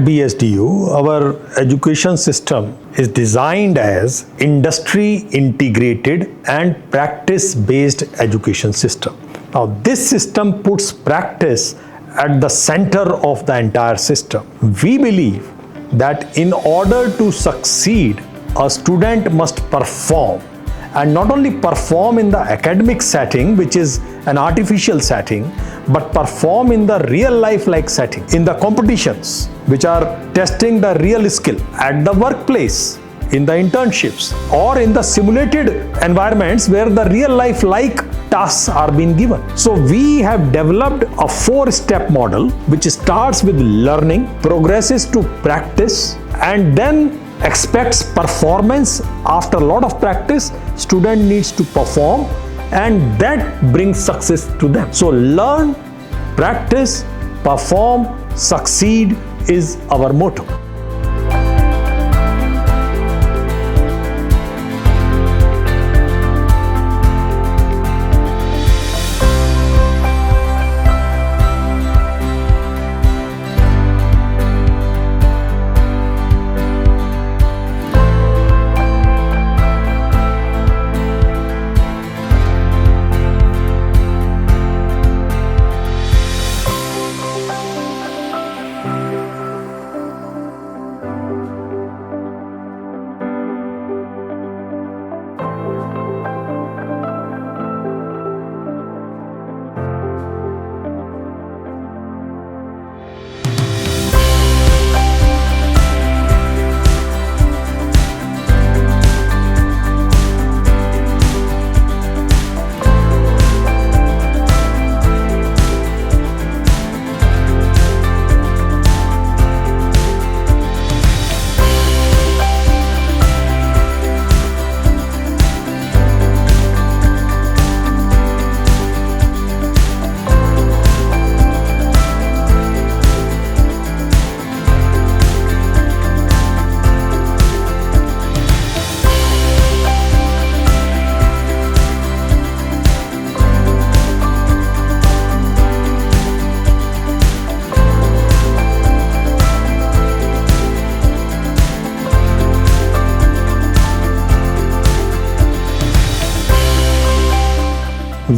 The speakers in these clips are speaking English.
At BSDU, our education system is designed as industry integrated and practice-based education system. Now, this system puts practice at the center of the entire system. We believe that in order to succeed, a student must perform, and not only perform in the academic setting, which is an artificial setting, but perform in the real life like setting, in the competitions, which are testing the real skill, at the workplace, in the internships, or in the simulated environments where the real life like tasks are being given. So we have developed a 4-step model which starts with learning, progresses to practice, and then expects performance. After a lot of practice, student needs to perform, and that brings success to them. So learn, practice, perform, succeed is our motto.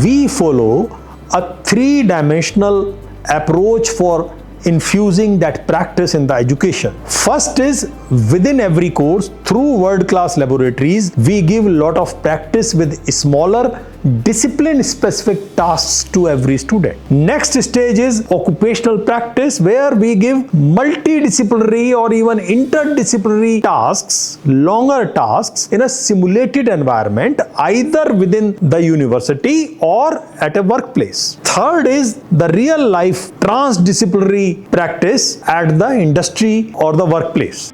We follow a 3-dimensional approach for infusing that practice in the education. First is, within every course, through world-class laboratories, we give a lot of practice with smaller discipline-specific tasks to every student. Next stage is occupational practice, where we give multidisciplinary or even interdisciplinary tasks, longer tasks, in a simulated environment, either within the university or at a workplace. Third is the real-life transdisciplinary practice at the industry or the workplace.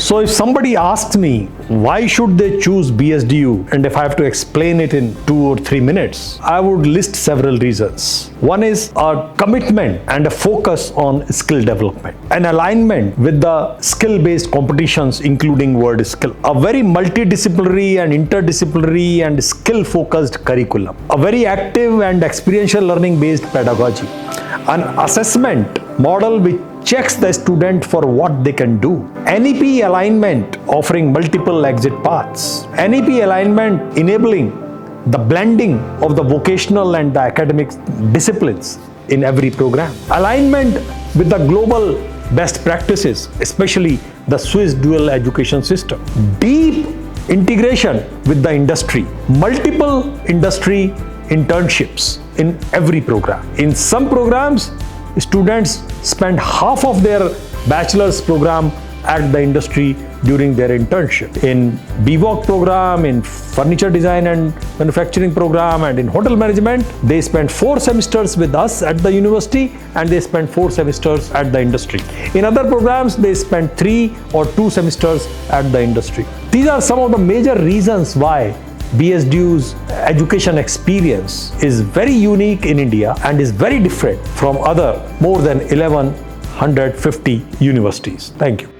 So if somebody asks me, why should they choose BSDU? And if I have to explain it in 2 or 3 minutes, I would list several reasons. One is a commitment and a focus on skill development, an alignment with the skill-based competitions, including word skill, a very multidisciplinary and interdisciplinary and skill-focused curriculum, a very active and experiential learning-based pedagogy, an assessment model which checks the student for what they can do, NEP alignment offering multiple exit paths, NEP alignment enabling the blending of the vocational and the academic disciplines in every program, alignment with the global best practices, especially the Swiss dual education system, deep integration with the industry, multiple industry internships in every program. In some programs, students spend half of their bachelor's program at the industry during their internship. In BVOC program, in furniture design and manufacturing program, and in hotel management, they spend 4 semesters with us at the university and they spend 4 semesters at the industry. In other programs, they spend 3 or 2 semesters at the industry. These are some of the major reasons why BSDU's education experience is very unique in India and is very different from other more than 1150 universities. Thank you.